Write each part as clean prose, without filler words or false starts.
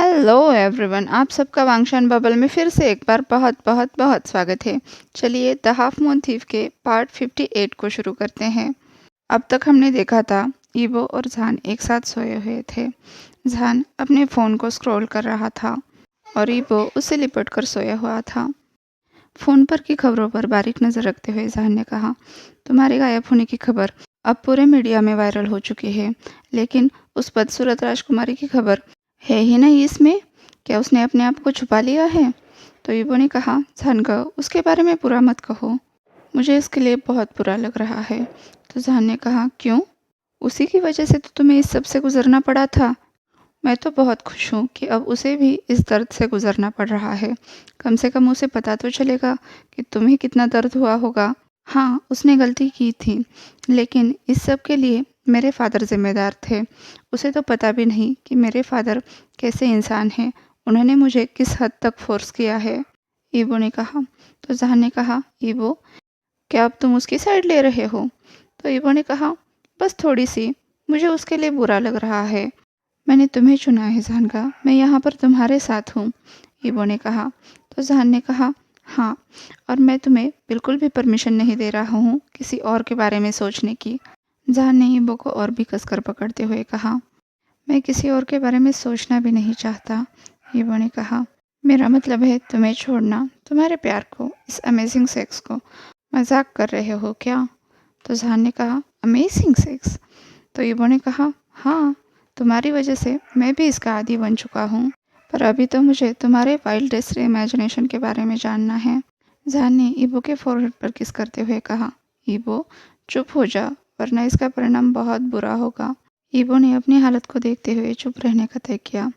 Hello everyone, आप सबका वांगशान bubble में फिर से एक बार बहुत बहुत बहुत स्वागत है। चलिए द हाफ मून थीफ के पार्ट 58 को शुरू करते हैं। अब तक हमने देखा था ईवो और जान एक साथ सोए हुए थे। जान अपने फ़ोन को स्क्रॉल कर रहा था और ईवो उसे लिपट कर सोया हुआ था। फ़ोन पर की खबरों पर बारीक नज़र रखते हुए जान ने कहा, तुम्हारे गायब होने की खबर अब पूरे मीडिया में वायरल हो चुकी है, लेकिन उस बदसूरत राजकुमारी की खबर है ही नहीं इसमें। क्या उसने अपने आप को छुपा लिया है? तो ईवो ने कहा, जानका उसके बारे में बुरा मत कहो, मुझे इसके लिए बहुत बुरा लग रहा है। तो जान ने कहा, क्यों? उसी की वजह से तो तुम्हें इस सब से गुजरना पड़ा था। मैं तो बहुत खुश हूँ कि अब उसे भी इस दर्द से गुजरना पड़ रहा है। कम से कम उसे पता तो चलेगा कि तुम्हें कितना दर्द हुआ होगा। हाँ, उसने गलती की थी, लेकिन इस सब के लिए मेरे फादर जिम्मेदार थे। उसे तो पता भी नहीं कि मेरे फादर कैसे इंसान हैं। उन्होंने मुझे किस हद तक फोर्स किया है। ईवो ने कहा। तो जहान ने कहा, ईवो, क्या अब तुम उसकी साइड ले रहे हो? तो ईवो ने कहा, बस थोड़ी सी। मुझे उसके लिए बुरा लग रहा है। मैंने तुम्हें चुना है जानका, मैं यहाँ पर तुम्हारे साथ हूँ, ईवो ने कहा। तो जहान ने कहा, हाँ, और मैं तुम्हें बिल्कुल भी परमिशन नहीं दे रहा हूँ किसी और के बारे में सोचने की। जहान ने ईवो को और भी कसकर पकड़ते हुए कहा, मैं किसी और के बारे में सोचना भी नहीं चाहता, ईवो ने कहा। मेरा मतलब है तुम्हें छोड़ना, तुम्हारे प्यार को, इस अमेजिंग सेक्स को। मजाक कर रहे हो क्या? तो जहान ने कहा, अमेजिंग सेक्स? तो ईवो ने कहा, हाँ, तुम्हारी वजह से मैं भी इसका आदी बन चुका हूँ। पर अभी तो मुझे तुम्हारे वाइल्डेस्ट इमेजिनेशन के बारे में जानना है। जान ने ईवो के फोरहेड पर किस करते हुए कहा, ईवो, चुप हो जा, वरना इसका परिणाम बहुत बुरा होगा। ईवो ने अपनी हालत को देखते हुए चुप रहने का तय किया।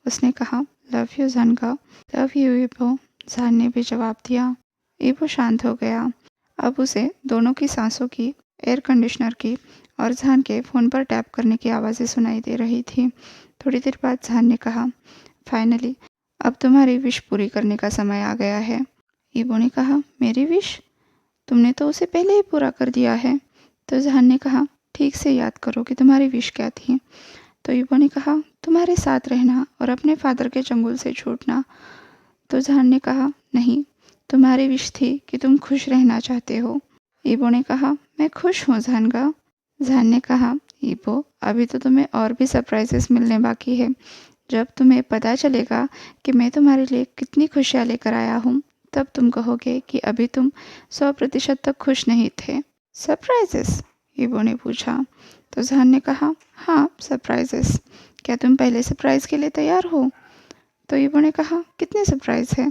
उसने कहा, लव यू जानका। लव यू ईवो, जान ने भी जवाब दिया। ईवो शांत हो गया। अब उसे दोनों की सांसों की, एयर कंडीशनर की और जहान के फ़ोन पर टैप करने की आवाज़ें सुनाई दे रही थी। थोड़ी देर बाद जहान ने कहा, फाइनली अब तुम्हारी विश पूरी करने का समय आ गया है। ईवो ने कहा, मेरी विश? तुमने तो उसे पहले ही पूरा कर दिया है। तो जहान ने कहा, ठीक से याद करो कि तुम्हारी विश क्या थी। तो ईवो ने कहा, तुम्हारे साथ रहना और अपने फादर के चंगुल से छूटना। तो जहान ने कहा, नहीं, तुम्हारी विश थी कि तुम खुश रहना चाहते हो। ईवो ने कहा, मैं खुश हूँ जानका। जहान ने कहा, ईवो, अभी तो तुम्हें और भी सरप्राइजेस मिलने बाकी है। जब तुम्हें पता चलेगा कि मैं तुम्हारे लिए कितनी खुशियाँ लेकर आया हूँ, तब तुम कहोगे कि अभी तुम 100% तक खुश नहीं थे। सरप्राइजेस? ईवो ने पूछा। तो जहान ने कहा, हाँ, सरप्राइजेस। क्या तुम पहले सरप्राइज के लिए तैयार हो? तो ईवो ने कहा, कितने सरप्राइज है?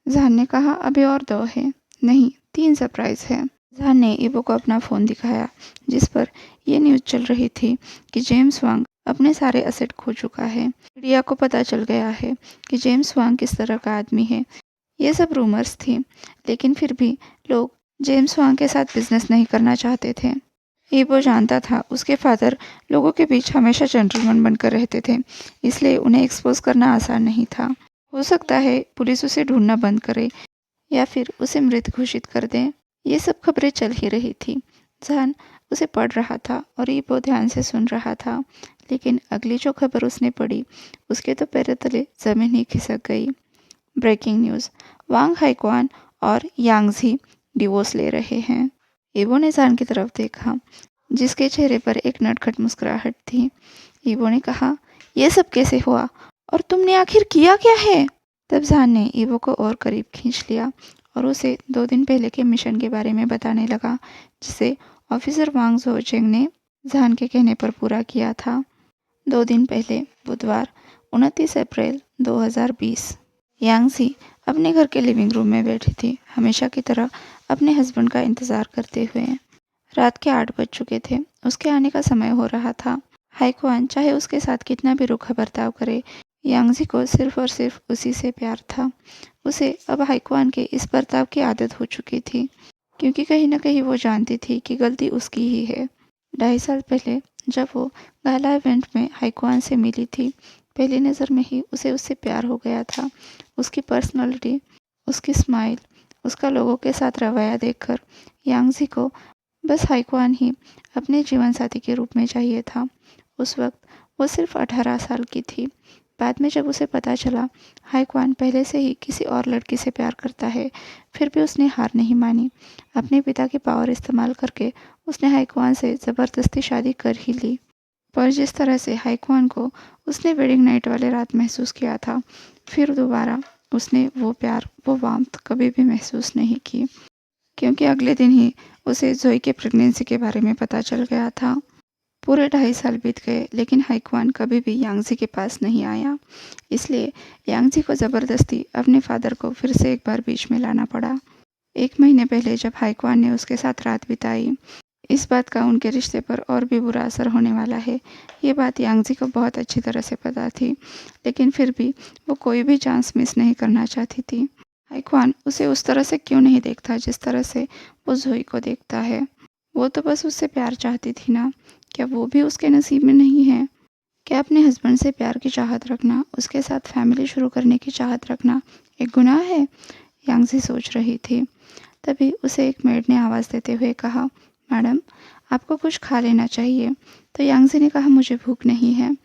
जहान ने कहा, अभी और 2 है। नहीं, 3 सरप्राइज है। जहान ने ईवो को अपना फ़ोन दिखाया, जिस पर ये न्यूज़ चल रही थी कि जेम्स वांग अपने सारे असेट खो चुका है। मीडिया को पता चल गया है कि जेम्स वांग किस तरह का आदमी है। ये सब रूमर्स थी, लेकिन फिर भी लोग जेम्स वांग के साथ बिजनेस नहीं करना चाहते थे। ईवो जानता था उसके फादर लोगों के बीच हमेशा जेंटलमैन बनकर रहते थे, इसलिए उन्हें एक्सपोज करना आसान नहीं था। हो सकता है पुलिस उसे ढूंढना बंद करे या फिर उसे मृत घोषित कर दें। ये सब खबरें चल ही रही थी। जहान उसे पढ़ रहा था और ईवो ध्यान से सुन रहा था, लेकिन अगली जो खबर उसने पढ़ी, उसके तो पैरों तले जमीन ही खिसक गई। ब्रेकिंग न्यूज़, वांग हाइक्वान और यांगजी डिवोर्स ले रहे हैं। ईवो ने जान की तरफ देखा, जिसके चेहरे पर एक नटखट मुस्कुराहट थी। ईवो ने कहा, यह सब कैसे हुआ और तुमने आखिर किया क्या है? तब जान ने ईवो को और करीब खींच लिया और उसे 2 दिन पहले के मिशन के बारे में बताने लगा, जिसे ऑफिसर वांग जोचेंग ने जान के कहने पर पूरा किया था। 2 दिन पहले, बुधवार 29 अप्रैल 2020, यांगसी अपने घर के लिविंग रूम में बैठी थी, हमेशा की तरह अपने हस्बैंड का इंतज़ार करते हुए। रात के 8 बज चुके थे, उसके आने का समय हो रहा था। हाइक्वान चाहे उसके साथ कितना भी रूखा बर्ताव करे, यांगजी को सिर्फ और सिर्फ उसी से प्यार था। उसे अब हाइक्वान के इस बर्ताव की आदत हो चुकी थी, क्योंकि कहीं न कहीं वो जानती थी कि गलती उसकी ही है। 2.5 साल पहले जब वो गाला इवेंट में हाइक्वान से मिली थी, पहली नज़र में ही उसे उससे प्यार हो गया था। उसकी पर्सनालिटी, उसकी स्माइल, उसका लोगों के साथ रवैया देखकर यांगजी को बस हाइक्वान ही अपने जीवन साथी के रूप में चाहिए था। उस वक्त वो सिर्फ 18 साल की थी, बाद में जब उसे पता चला हाईक्वान पहले से ही किसी और लड़की से प्यार करता है, फिर भी उसने हार नहीं मानी। अपने पिता की पावर इस्तेमाल करके उसने हाईक्वान से ज़बरदस्ती शादी कर ही ली। पर जिस तरह से हाईक्वान को उसने वेडिंग नाइट वाले रात महसूस किया था, फिर दोबारा उसने वो प्यार, वो वार्मथ कभी भी महसूस नहीं की, क्योंकि अगले दिन ही उसे जोई के प्रेगनेंसी के बारे में पता चल गया था। पूरे 2.5 साल बीत गए, लेकिन हाईक्वान कभी भी यांगजी के पास नहीं आया। इसलिए यांगजी को ज़बरदस्ती अपने फादर को फिर से एक बार बीच में लाना पड़ा। 1 महीने पहले जब हाईक्वान ने उसके साथ रात बिताई, इस बात का उनके रिश्ते पर और भी बुरा असर होने वाला है, ये बात यांगजी को बहुत अच्छी तरह से पता थी, लेकिन फिर भी वो कोई भी चांस मिस नहीं करना चाहती थी। हाईक्वान उसे उस तरह से क्यों नहीं देखता जिस तरह से वो जोई को देखता है? वो तो बस उससे प्यार चाहती थी ना, क्या वो भी उसके नसीब में नहीं है? क्या अपने हस्बैंड से प्यार की चाहत रखना, उसके साथ फैमिली शुरू करने की चाहत रखना एक गुनाह है? यांगजी सोच रही थी। तभी उसे एक मेड ने आवाज़ देते हुए कहा, मैडम, आपको कुछ खा लेना चाहिए। तो यांगजी ने कहा, मुझे भूख नहीं है।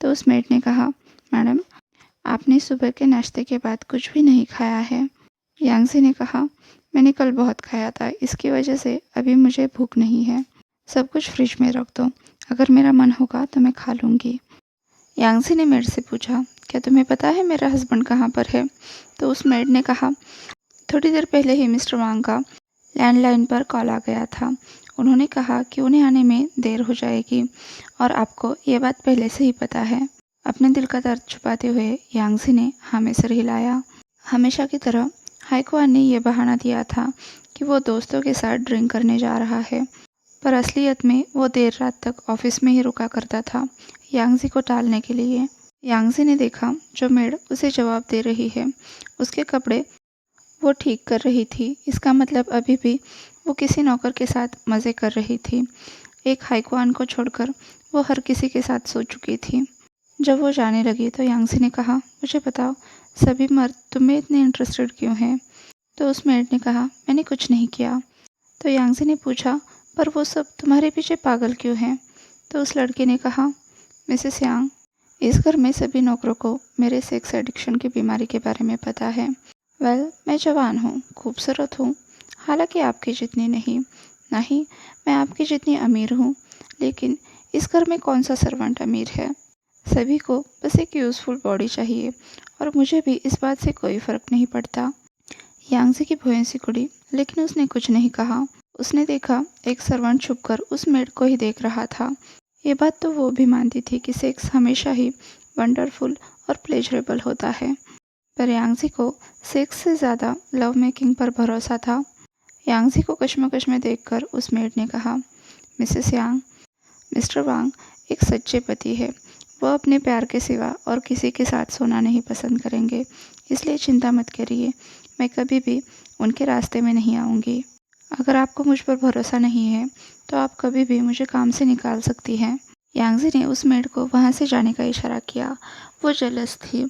तो उस मेड ने कहा, मैडम, आपने सुबह के नाश्ते के बाद कुछ भी नहीं खाया है। यांगजी ने कहा, मैंने कल बहुत खाया था, इसकी वजह से अभी मुझे भूख नहीं है। सब कुछ फ्रिज में रख दो, अगर मेरा मन होगा तो मैं खा लूँगी। यांगजी ने मेड से पूछा, क्या तुम्हें पता है मेरा हस्बैंड कहाँ पर है? तो उस मेड ने कहा, थोड़ी देर पहले ही मिस्टर वांग का लैंडलाइन पर कॉल आ गया था। उन्होंने कहा कि उन्हें आने में देर हो जाएगी और आपको ये बात पहले से ही पता है। अपने दिल का दर्द छुपाते हुए यांगजी ने हाँ में सिर हिलाया। हमेशा की तरह हाईक्वान ने यह बहाना दिया था कि वो दोस्तों के साथ ड्रिंक करने जा रहा है, पर असलियत में वो देर रात तक ऑफिस में ही रुका करता था, यांगजी को टालने के लिए। यांगजी ने देखा जो मेड उसे जवाब दे रही है, उसके कपड़े वो ठीक कर रही थी। इसका मतलब अभी भी वो किसी नौकर के साथ मज़े कर रही थी। एक हाईक्वान को छोड़कर वो हर किसी के साथ सो चुकी थी। जब वो जाने लगी तो यांगजी ने कहा, मुझे बताओ, सभी मर्द तुम्हें इतने इंटरेस्टेड क्यों हैं? तो उस मेड ने कहा, मैंने कुछ नहीं किया। तो यांगजी ने पूछा, पर वो सब तुम्हारे पीछे पागल क्यों हैं? तो उस लड़के ने कहा, मिसेस यांग, इस घर में सभी नौकरों को मेरे सेक्स एडिक्शन की बीमारी के बारे में पता है। मैं जवान हूँ, खूबसूरत हूँ, हालांकि आपकी जितनी नहीं, ना ही मैं आपकी जितनी अमीर हूँ, लेकिन इस घर में कौन सा सर्वेंट अमीर है? सभी को बस एक यूज़फुल बॉडी चाहिए और मुझे भी इस बात से कोई फ़र्क नहीं पड़ता। यांगजी की भौहें सिकुड़ी, लेकिन उसने कुछ नहीं कहा। उसने देखा एक सर्वेंट छुपकर उस मेड को ही देख रहा था। ये बात तो वो भी मानती थी कि सेक्स हमेशा ही वंडरफुल और प्लेजरेबल होता है, पर यांगजी को सेक्स से ज़्यादा लव मेकिंग पर भरोसा था। यांगजी को कश्मकश में देखकर उस मेड ने कहा, मिसेस यांग, मिस्टर वांग एक सच्चे पति है। वो अपने प्यार के सिवा और किसी के साथ सोना नहीं पसंद करेंगे, इसलिए चिंता मत करिए, मैं कभी भी उनके रास्ते में नहीं आऊँगी। अगर आपको मुझ पर भरोसा नहीं है तो आप कभी भी मुझे काम से निकाल सकती हैं। यांगजी ने उस मेड को वहाँ से जाने का इशारा किया। वो जेलस थी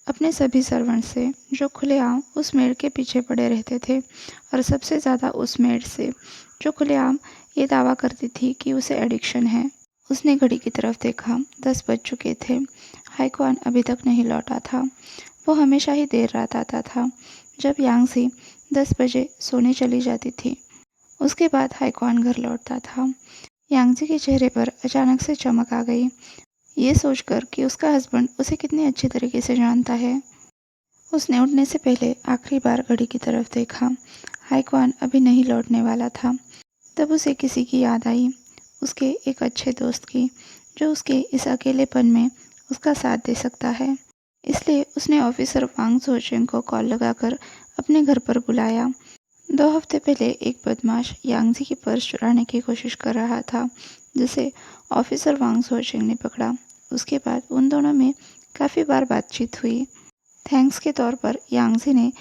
अपने सभी सर्वेंट से, जो खुलेआम उस मेड के पीछे पड़े रहते थे, और सबसे ज़्यादा उस मेड से जो खुलेआम ये दावा करती थी कि उसे एडिक्शन है। उसने घड़ी की तरफ देखा, 10 बज चुके थे। हाईक्वान अभी तक नहीं लौटा था। वो हमेशा ही देर रात आता था, जब यांगजी 10 बजे सोने चली जाती थी। उसके बाद हाईक्वान घर लौटता था। यांगजी के चेहरे पर अचानक से चमक आ गई, ये सोचकर कि उसका हस्बैंड उसे कितनी अच्छी तरीके से जानता है। उसने उठने से पहले आखिरी बार घड़ी की तरफ देखा। हाईक्वान अभी नहीं लौटने वाला था। तब उसे किसी की याद आई, उसके एक अच्छे दोस्त की, जो उसके इस अकेलेपन में उसका साथ दे सकता है। इसलिए उसने ऑफिसर वांग जोचिंग को कॉल लगाकर अपने घर पर बुलाया। 2 हफ्ते पहले एक बदमाश यांगजी की पर्स चुराने की कोशिश कर रहा था, जिसे ऑफिसर वांग जोचिंग ने पकड़ा। उसके बाद उन दोनों में काफ़ी बार बातचीत हुई। थैंक्स के तौर पर यांगजी ने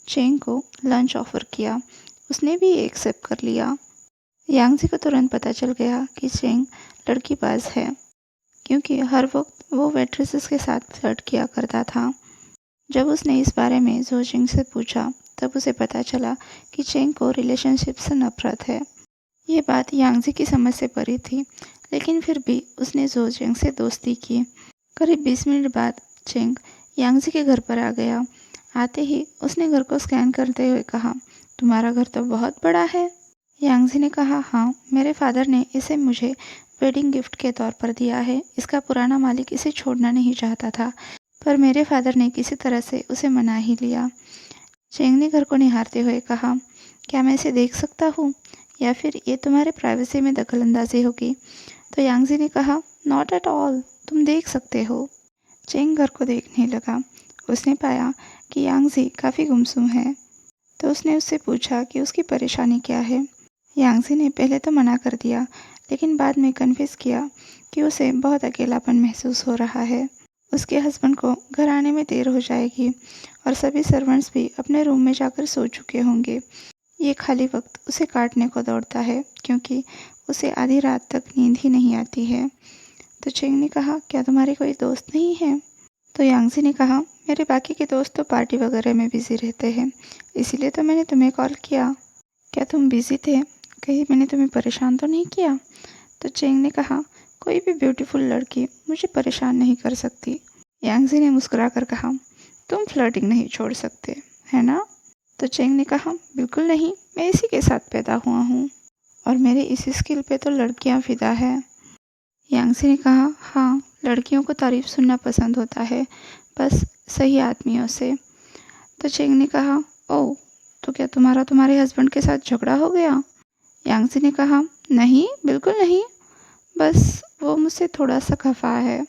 चेंग को लंच ऑफ़र किया। उसने भी एक्सेप्ट कर लिया। यांगजी को तुरंत पता चल गया कि चेंग लड़कीबाज है, क्योंकि हर वक्त वो वेट्रेसेस के साथ फ्लर्ट किया करता था। जब उसने इस बारे में जोचिंग से पूछा, तब उसे पता चला कि चेंग को रिलेशनशिप से नफरत है। ये बात यांगजी की समझ से परे थी, लेकिन फिर भी उसने जोचिंग से दोस्ती की। करीब 20 मिनट बाद चेंग यांगजी के घर पर आ गया। आते ही उसने घर को स्कैन करते हुए कहा, तुम्हारा घर तो बहुत बड़ा है। यांगजी ने कहा, हाँ, मेरे फादर ने इसे मुझे वेडिंग गिफ्ट के तौर पर दिया है। इसका पुराना मालिक इसे छोड़ना नहीं चाहता था, पर मेरे फादर ने किसी तरह से उसे मना ही लिया। चेंग ने घर को निहारते हुए कहा, क्या मैं इसे देख सकता हूँ, या फिर ये तुम्हारे प्राइवेसी में दखलंदाजी होगी? तो यांगजी ने कहा, नॉट एट ऑल, तुम देख सकते हो। चेंग घर को देखने लगा। उसने पाया कि यांगजी काफ़ी गुमसुम है, तो उसने उससे पूछा कि उसकी परेशानी क्या है। यांगजी ने पहले तो मना कर दिया, लेकिन बाद में कन्फेस किया कि उसे बहुत अकेलापन महसूस हो रहा है। उसके हस्बैंड को घर आने में देर हो जाएगी और सभी सर्वेंट्स भी अपने रूम में जाकर सो चुके होंगे। ये खाली वक्त उसे काटने को दौड़ता है, क्योंकि उसे आधी रात तक नींद ही नहीं आती है। तो चेंग ने कहा, क्या तुम्हारे कोई दोस्त नहीं है? तो यांगजी ने कहा, मेरे बाकी के दोस्त तो पार्टी वगैरह में बिजी रहते हैं, इसीलिए तो मैंने तुम्हें कॉल किया। क्या तुम बिजी थे? कहीं मैंने तुम्हें परेशान तो नहीं किया? तो चेंग ने कहा, कोई भी ब्यूटीफुल लड़की मुझे परेशान नहीं कर सकती। यांगजी ने मुस्कुराकर कहा, तुम फ्लर्टिंग नहीं छोड़ सकते, है ना? तो चेंग ने कहा, बिल्कुल नहीं, मैं इसी के साथ पैदा हुआ हूँ और मेरे इस स्किल पे तो लड़कियाँ फिदा है। यांगजी ने कहा, हाँ, लड़कियों को तारीफ सुनना पसंद होता है, बस सही आदमियों से। तो चेंग ने कहा, ओह, तो क्या तुम्हारे हस्बैंड के साथ झगड़ा हो गया? यांगजी ने कहा, नहीं, बिल्कुल नहीं, बस वो मुझसे थोड़ा सा खफा है।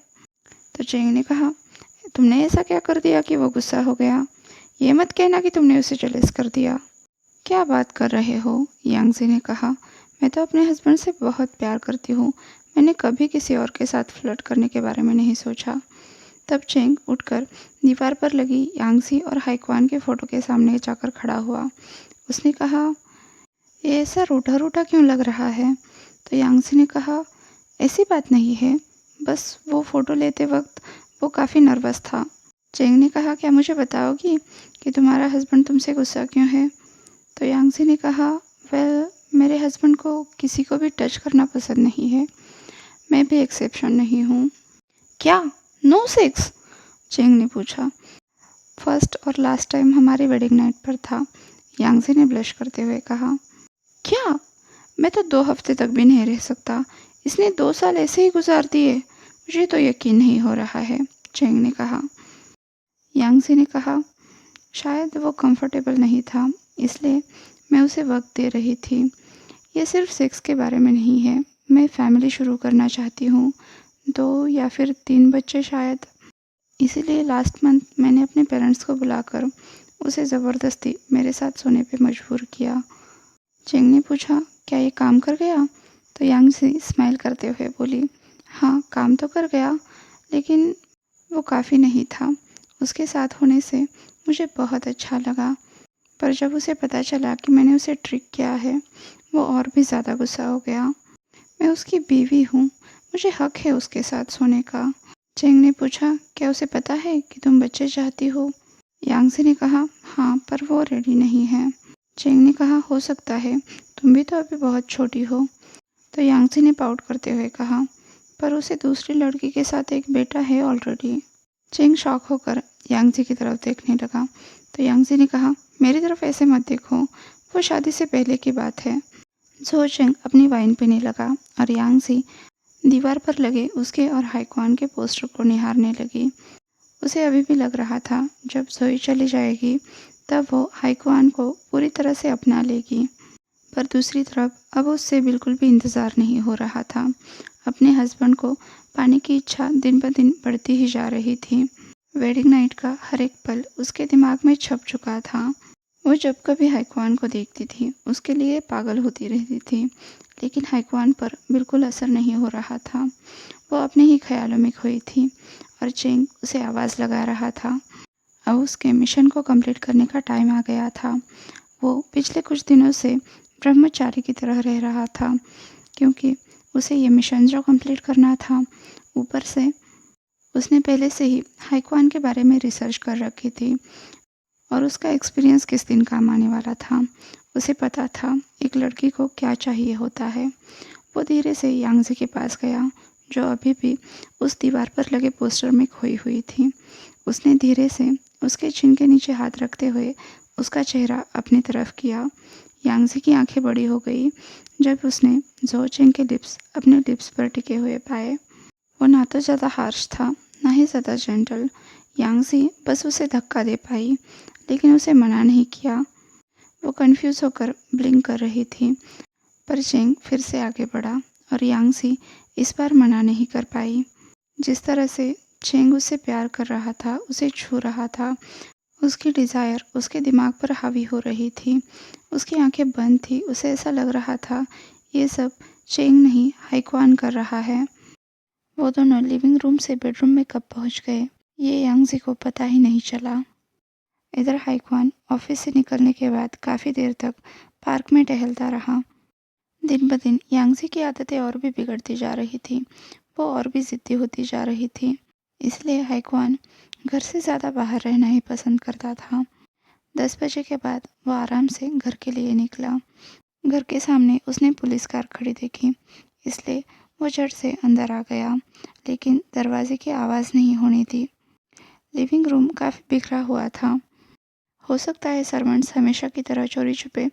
तो चेंग ने कहा, तुमने ऐसा क्या कर दिया कि वो गुस्सा हो गया? ये मत कहना कि तुमने उसे जेलस कर दिया। क्या बात कर रहे हो? यांगजी ने कहा, मैं तो अपने हस्बैंड से बहुत प्यार करती हूँ। मैंने कभी किसी और के साथ फ्लर्ट करने के बारे में नहीं सोचा। तब चेंग उठकर दीवार पर लगी यांगजी और हाइक्वान के फ़ोटो के सामने जाकर खड़ा हुआ। उसने कहा, ये ऐसा रूठा रूठा क्यों लग रहा है? तो यांगजी ने कहा, ऐसी बात नहीं है, बस वो फ़ोटो लेते वक्त वो काफ़ी नर्वस था। चेंग ने कहा, क्या मुझे बताओगी कि तुम्हारा हस्बैंड तुमसे गुस्सा क्यों है? तो यांगजी ने कहा, वेल, मेरे हस्बैंड को किसी को भी टच करना पसंद नहीं है। मैं भी एक्सेप्शन नहीं हूँ। क्या? No sex? चेंग ने पूछा। फर्स्ट और लास्ट टाइम हमारे वेडिंग नाइट पर था, यांगजी ने ब्लश करते हुए कहा। क्या? मैं तो 2 हफ्ते तक भी नहीं रह सकता। इसने 2 साल ऐसे ही गुजार दिए। मुझे तो यकीन नहीं हो रहा है, चेंग ने कहा। यांगजी ने कहा, शायद वो कंफर्टेबल नहीं था, इसलिए मैं उसे वक्त दे रही थी। ये सिर्फ सेक्स के बारे में नहीं है, मैं फैमिली शुरू करना चाहती हूँ, 2 या फिर 3 बच्चे शायद। इसीलिए लास्ट मंथ मैंने अपने पेरेंट्स को बुलाकर उसे ज़बरदस्ती मेरे साथ सोने पे मजबूर किया। चेंग ने पूछा, क्या ये काम कर गया? तो यांगजी स्माइल करते हुए बोली, हाँ, काम तो कर गया, लेकिन वो काफ़ी नहीं था। उसके साथ होने से मुझे बहुत अच्छा लगा, पर जब उसे पता चला कि मैंने उसे ट्रिक किया है, वो और भी ज़्यादा गुस्सा हो गया। मैं उसकी बीवी हूँ, मुझे हक है उसके साथ सोने का। चेंग ने पूछा, क्या उसे पता है कि तुम बच्चे चाहती हो? यांगजी ने कहा, हाँ, पर वो रेडी नहीं है। चेंग ने कहा, हो सकता है, तुम भी तो अभी बहुत छोटी हो। तो यांगजी ने पाउट करते हुए कहा, पर उसे दूसरी लड़की के साथ एक बेटा है ऑलरेडी। चेंग शॉक होकर यांगजी की तरफ देखने लगा। तो यांगजी ने कहा, मेरी तरफ ऐसे मत देखो, वो शादी से पहले की बात है। जो चेंग अपनी वाइन पीने लगा और यांगजी दीवार पर लगे उसके और हाइक्वान के पोस्टर को निहारने लगी। उसे अभी भी लग रहा था, जब जोई चली जाएगी तब वो हाइक्वान को पूरी तरह से अपना लेगी। पर दूसरी तरफ अब उससे बिल्कुल भी इंतज़ार नहीं हो रहा था। अपने हस्बैंड को पाने की इच्छा दिन ब दिन बढ़ती ही जा रही थी। वेडिंग नाइट का हर एक पल उसके दिमाग में छप चुका था। वो जब कभी हाइक्वान को देखती थी, उसके लिए पागल होती रहती थी, लेकिन हाइक्वान पर बिल्कुल असर नहीं हो रहा था। वो अपने ही ख्यालों में खोई थी और चेंग उसे आवाज़ लगा रहा था। अब उसके मिशन को कंप्लीट करने का टाइम आ गया था। वो पिछले कुछ दिनों से ब्रह्मचारी की तरह रह रहा था, क्योंकि उसे ये मिशन जो कंप्लीट करना था, ऊपर से उसने पहले से ही हाइक्वान के बारे में रिसर्च कर रखी थी और उसका एक्सपीरियंस किस दिन काम आने वाला था। उसे पता था एक लड़की को क्या चाहिए होता है। वो धीरे से यांगजी के पास गया, जो अभी भी उस दीवार पर लगे पोस्टर में खोई हुई थी। उसने धीरे से उसके चिन के नीचे हाथ रखते हुए उसका चेहरा अपनी तरफ किया। यांगज़ी की आंखें बड़ी हो गई जब उसने ज़ो चेंग के लिप्स अपने लिप्स पर टिके हुए पाए। वो ना तो ज़्यादा हार्श था, ना ही ज़्यादा जेंटल। यांगज़ी बस उसे धक्का दे पाई, लेकिन उसे मना नहीं किया। वो कंफ्यूज होकर ब्लिंक कर रही थी, पर चेंग फिर से आगे बढ़ा और यांगज़ी इस बार मना नहीं कर पाई। जिस तरह से चेंग उससे प्यार कर रहा था, उसे छू रहा था, उसकी डिज़ायर उसके दिमाग पर हावी हो रही थी। उसकी आंखें बंद थी, उसे ऐसा लग रहा था ये सब चेंग नहीं, हाईक्वान कर रहा है। वो दोनों लिविंग रूम से बेडरूम में कब पहुंच गए, ये यांगज़ी को पता ही नहीं चला। इधर हाईक्वान ऑफिस से निकलने के बाद काफ़ी देर तक पार्क में टहलता रहा। दिन ब दिन यांगज़ी की आदतें और भी बिगड़ती जा रही थी। वो और भी ज़िद्दी होती जा रही थी। इसलिए हाईक्वान घर से ज़्यादा बाहर रहना ही पसंद करता था। 10 बजे के बाद वो आराम से घर के लिए निकला। घर के सामने उसने पुलिस कार खड़ी देखी, इसलिए वो झट से अंदर आ गया, लेकिन दरवाजे की आवाज़ नहीं होनी थी। लिविंग रूम काफ़ी बिखरा हुआ था। हो सकता है सर्वेंट्स हमेशा की तरह चोरी छुपे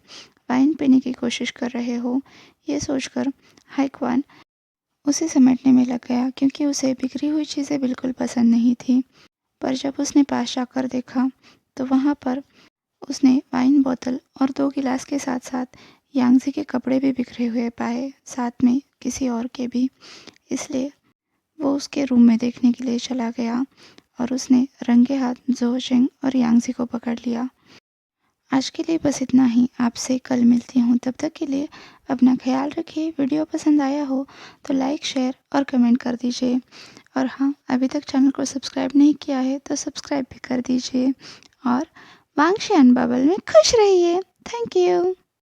वाइन पीने की कोशिश कर रहे हो। ये सोचकर हाईक्वान उसे समेटने में लग गया, क्योंकि उसे बिखरी हुई चीज़ें बिल्कुल पसंद नहीं थी। पर जब उसने पास जाकर देखा तो वहाँ पर उसने वाइन बोतल और 2 गिलास के साथ साथ यांगज़ी के कपड़े भी बिखरे हुए पाए, साथ में किसी और के भी। इसलिए वो उसके रूम में देखने के लिए चला गया और उसने रंगे हाथ ज़ो चेंग और यांगज़ी को पकड़ लिया। आज के लिए बस इतना ही। आपसे कल मिलती हूँ, तब तक के लिए अपना ख्याल रखिए। वीडियो पसंद आया हो तो लाइक, शेयर और कमेंट कर दीजिए। और हाँ, अभी तक चैनल को सब्सक्राइब नहीं किया है तो सब्सक्राइब भी कर दीजिए। और वांगशी एंड बबल में खुश रहिए। Thank you.